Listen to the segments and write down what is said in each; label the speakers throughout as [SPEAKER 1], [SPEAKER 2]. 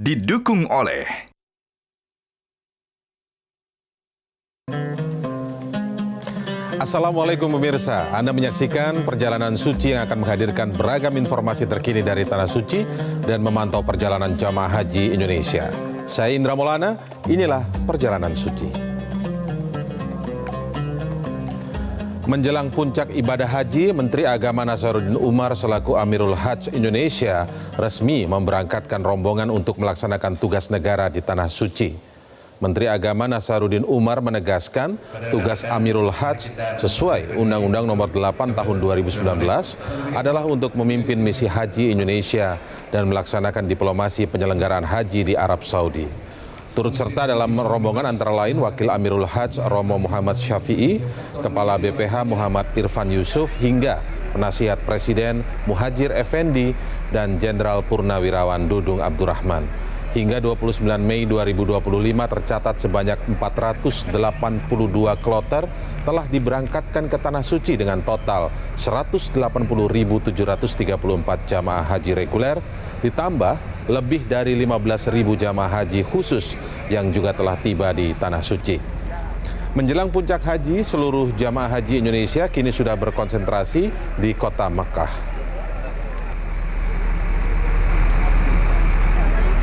[SPEAKER 1] didukung oleh
[SPEAKER 2] Assalamualaikum pemirsa, Anda menyaksikan perjalanan suci yang akan menghadirkan beragam informasi terkini dari Tanah Suci dan memantau perjalanan jamaah haji Indonesia. Saya Indra Maulana, inilah perjalanan suci. Menjelang puncak ibadah haji, Menteri Agama Nasaruddin Umar selaku Amirul Hajj Indonesia resmi memberangkatkan rombongan untuk melaksanakan tugas negara di Tanah Suci. Menteri Agama Nasaruddin Umar menegaskan tugas Amirul Hajj sesuai Undang-Undang Nomor 8 Tahun 2019 adalah untuk memimpin misi haji Indonesia dan melaksanakan diplomasi penyelenggaraan haji di Arab Saudi. Turut serta dalam rombongan antara lain Wakil Amirul Hajj Romo Muhammad Syafi'i, Kepala BPH Muhammad Irfan Yusuf hingga Penasihat Presiden Muhajir Effendi dan Jenderal Purnawirawan Dudung Abdurrahman. Hingga 29 Mei 2025 tercatat sebanyak 482 kloter telah diberangkatkan ke Tanah Suci dengan total 180.734 jamaah haji reguler, ditambah lebih dari 15.000 jamaah haji khusus yang juga telah tiba di Tanah Suci. Menjelang puncak haji, seluruh jamaah haji Indonesia kini sudah berkonsentrasi di kota Makkah.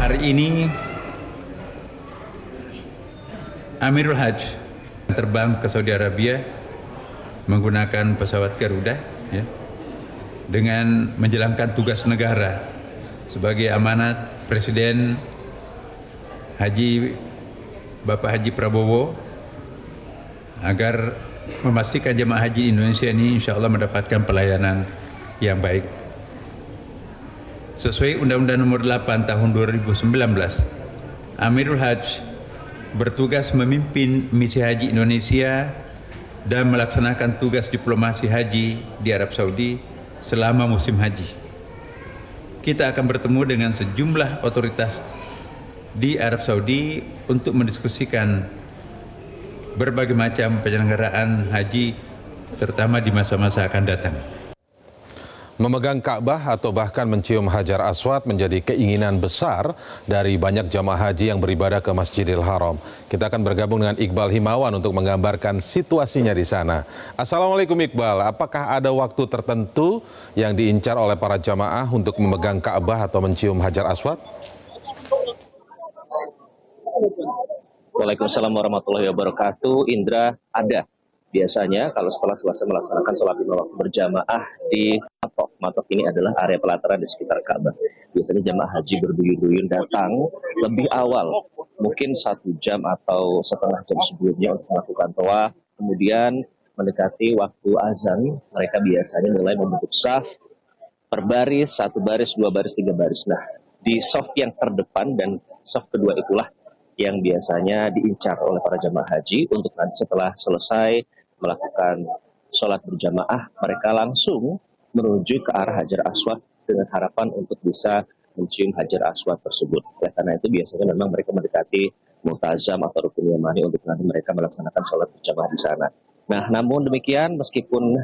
[SPEAKER 3] Hari ini Amirul Hajj terbang ke Saudi Arabia menggunakan pesawat Garuda dengan menjalankan tugas negara sebagai amanat Presiden Bapak Haji Prabowo agar memastikan jemaah haji Indonesia ini insya Allah mendapatkan pelayanan yang baik. Sesuai Undang-Undang Nomor 8 Tahun 2019, Amirul Hajj bertugas memimpin misi haji Indonesia dan melaksanakan tugas diplomasi haji di Arab Saudi selama musim haji. Kita akan bertemu dengan sejumlah otoritas di Arab Saudi untuk mendiskusikan berbagai macam penyelenggaraan haji, terutama di masa-masa akan datang.
[SPEAKER 2] Memegang Ka'bah atau bahkan mencium Hajar Aswad menjadi keinginan besar dari banyak jamaah haji yang beribadah ke Masjidil Haram. Kita akan bergabung dengan Iqbal Himawan untuk menggambarkan situasinya di sana. Assalamualaikum Iqbal, apakah ada waktu tertentu yang diincar oleh para jamaah untuk memegang Ka'bah atau mencium Hajar Aswad?
[SPEAKER 4] Waalaikumsalam warahmatullahi wabarakatuh. Indra, ada. Biasanya kalau setelah selesai melaksanakan sholat lima waktu berjamaah di Matok ini adalah area pelataran di sekitar Ka'bah. Biasanya jamaah haji berduyun-duyun datang lebih awal, mungkin 1 jam atau setengah jam sebelumnya untuk melakukan tawaf. Kemudian mendekati waktu azan, mereka biasanya mulai membentuk saf per baris, 1 baris, 2 baris, 3 baris. Nah, di saf yang terdepan dan saf kedua itulah yang biasanya diincar oleh para jamaah haji untuk nanti setelah selesai melakukan sholat berjamaah, mereka langsung menuju ke arah Hajar Aswad dengan harapan untuk bisa mencium Hajar Aswad tersebut. Ya, karena itu biasanya memang mereka mendekati Multazam atau Rukun Yamani untuk nanti mereka melaksanakan sholat berjamaah di sana. Nah, namun demikian meskipun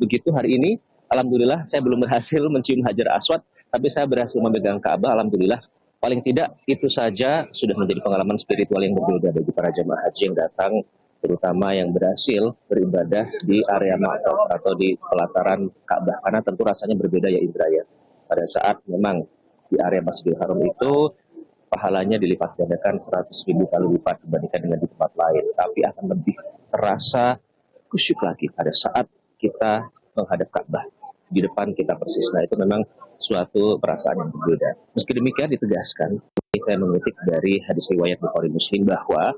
[SPEAKER 4] begitu hari ini, alhamdulillah saya belum berhasil mencium Hajar Aswad, tapi saya berhasil memegang Ka'bah, alhamdulillah. Paling tidak itu saja sudah menjadi pengalaman spiritual yang berbeda bagi para jemaah haji yang datang, terutama yang berhasil beribadah di area Makkah atau di pelataran Ka'bah. Karena tentu rasanya berbeda ya Indra ya. Pada saat memang di area Masjidil Haram itu pahalanya dilipat gandakan 100.000 kali lipat dibandingkan dengan di tempat lain. Tapi akan lebih terasa khusyuk lagi pada saat kita menghadap Ka'bah. Di depan kita persis. Nah, itu memang suatu perasaan yang berbeda. Meski demikian ditegaskan, ini saya mengutip dari hadis riwayat Bukhari Muslim bahwa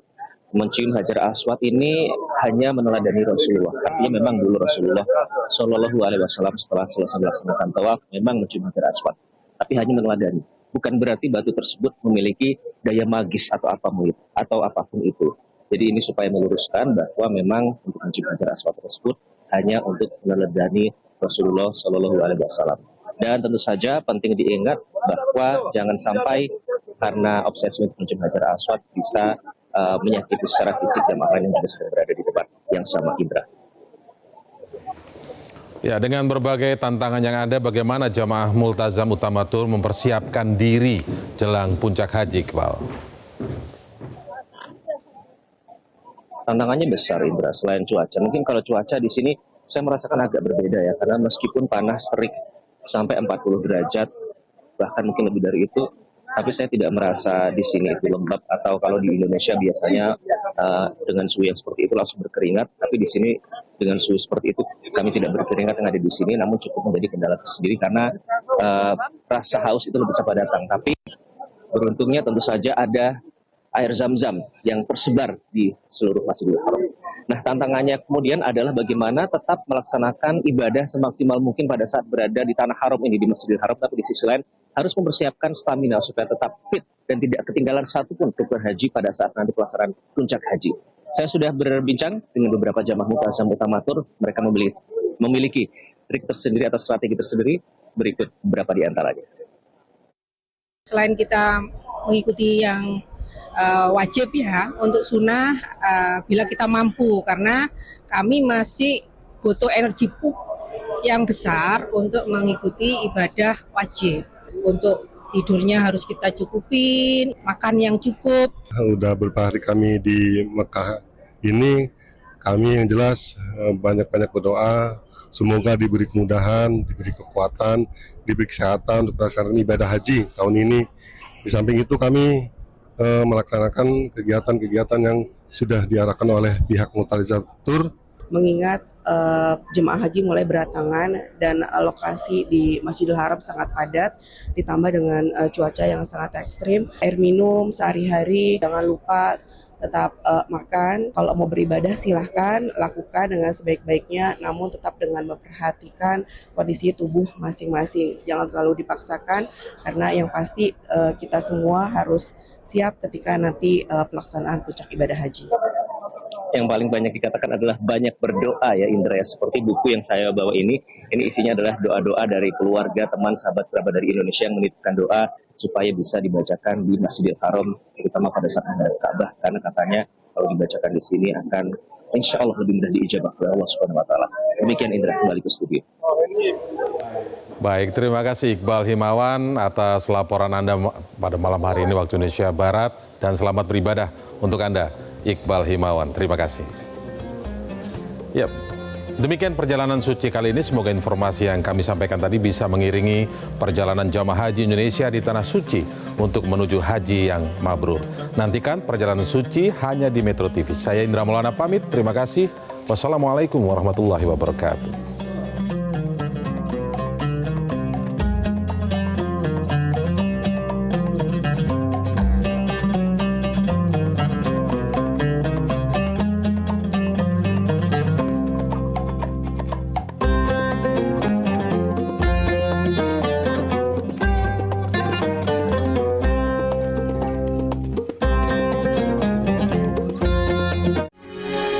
[SPEAKER 4] mencium Hajar Aswad ini hanya meneladani Rasulullah. Artinya memang dulu Rasulullah Shallallahu Alaihi Wasallam setelah selesai melaksanakan tawaf memang mencium Hajar Aswad, tapi hanya meneladani. Bukan berarti batu tersebut memiliki daya magis atau apapun itu. Jadi ini supaya meluruskan bahwa memang untuk mencium Hajar Aswad tersebut hanya untuk meneladani Rasulullah Shallallahu Alaihi Wasallam. Dan tentu saja penting diingat bahwa jangan sampai karena obsesi untuk mencium Hajar Aswad bisa menyakiti secara fisik dan makanya yang sudah berada di tempat yang sama, Indra.
[SPEAKER 2] Ya, dengan berbagai tantangan yang ada, bagaimana jamaah Multazam Utamatur mempersiapkan diri jelang puncak haji, Iqbal?
[SPEAKER 4] Tantangannya besar, Indra, selain cuaca. Mungkin kalau cuaca di sini saya merasakan agak berbeda ya, karena meskipun panas terik sampai 40 derajat, bahkan mungkin lebih dari itu, tapi saya tidak merasa di sini itu lembab, atau kalau di Indonesia biasanya dengan suhu yang seperti itu langsung berkeringat, tapi di sini dengan suhu seperti itu kami tidak berkeringat yang ada di sini, namun cukup menjadi kendala tersendiri karena rasa haus itu lebih cepat datang. Tapi beruntungnya tentu saja ada air zam-zam yang tersebar di seluruh Masjidil Haram. Nah, tantangannya kemudian adalah bagaimana tetap melaksanakan ibadah semaksimal mungkin pada saat berada di tanah haram ini, di Masjidil Haram, tapi di sisi lain harus mempersiapkan stamina supaya tetap fit dan tidak ketinggalan satupun rukun haji pada saat nanti pelaksanaan puncak haji. Saya sudah berbincang dengan beberapa jamaah Multazam Utamatur, mereka memiliki trik tersendiri atau strategi tersendiri, berikut beberapa di antaranya.
[SPEAKER 1] Selain kita mengikuti yang wajib ya, untuk sunnah bila kita mampu, karena kami masih butuh energi yang besar untuk mengikuti ibadah wajib. Untuk tidurnya harus kita cukupin, makan yang cukup.
[SPEAKER 5] Udah beberapa hari kami di Mekah ini, kami yang jelas banyak-banyak berdoa, semoga diberi kemudahan, diberi kekuatan, diberi kesehatan untuk melaksanakan ibadah haji tahun ini. Di samping itu kami melaksanakan kegiatan-kegiatan yang sudah diarahkan oleh pihak Multazam Tour.
[SPEAKER 6] Mengingat jemaah haji mulai berdatangan dan lokasi di Masjidil Haram sangat padat, ditambah dengan cuaca yang sangat ekstrim, air minum sehari-hari, jangan lupa tetap makan. Kalau mau beribadah silahkan lakukan dengan sebaik-baiknya, namun tetap dengan memperhatikan kondisi tubuh masing-masing. Jangan terlalu dipaksakan, karena yang pasti kita semua harus siap ketika nanti pelaksanaan puncak ibadah haji.
[SPEAKER 4] Yang paling banyak dikatakan adalah banyak berdoa ya, Indra, ya. Seperti buku yang saya bawa ini isinya adalah doa-doa dari keluarga, teman, sahabat, kerabat dari Indonesia yang menitipkan doa supaya bisa dibacakan di Masjidil Haram, terutama pada saat menghadap Ka'bah, karena katanya kalau dibacakan di sini akan insya Allah lebih mudah diijabah oleh Allah Subhanahu Wa Taala. Demikian, Indra, kembali ke studio.
[SPEAKER 2] Baik, terima kasih Iqbal Himawan atas laporan Anda pada malam hari ini waktu Indonesia Barat, dan selamat beribadah untuk Anda, Iqbal Himawan. Terima kasih. Yap. Demikian perjalanan suci kali ini. Semoga informasi yang kami sampaikan tadi bisa mengiringi perjalanan jamaah haji Indonesia di Tanah Suci untuk menuju haji yang mabrur. Nantikan perjalanan suci hanya di Metro TV. Saya Indra Maulana pamit. Terima kasih. Wassalamualaikum warahmatullahi wabarakatuh.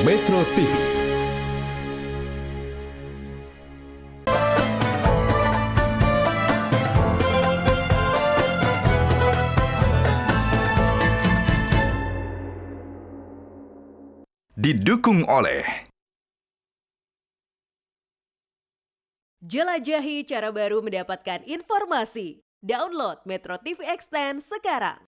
[SPEAKER 7] Metro TV. Didukung oleh
[SPEAKER 8] jelajahi cara baru mendapatkan informasi. Download Metro TV Extend sekarang.